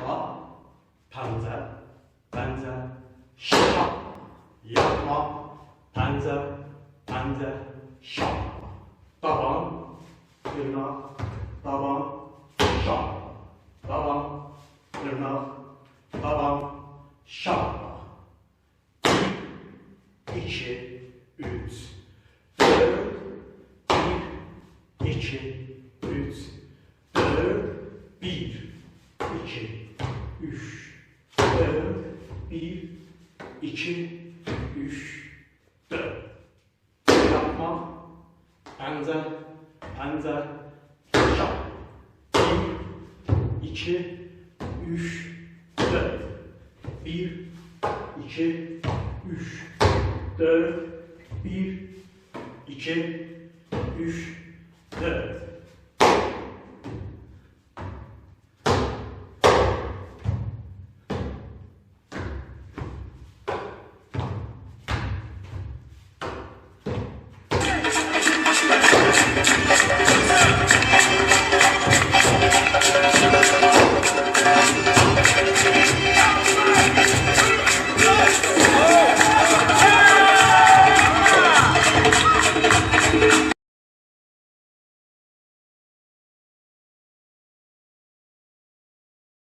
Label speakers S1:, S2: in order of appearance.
S1: Yapma. Panzer. Panzer. Şap. Yapma. Panzer. Panzer. Şap. Taban. Tırnak. Taban. Şap. Taban. Tırnak. Taban. Şap. 2, 3, 4, 1, 2, 3, 4, 1, 2, 3, 4, 1, 2, 3, 4. Yapma. Panzer, panzer, şap. 1, 2, 3, 4. 1, 2, 3, 4, 1, 2, 3, 4.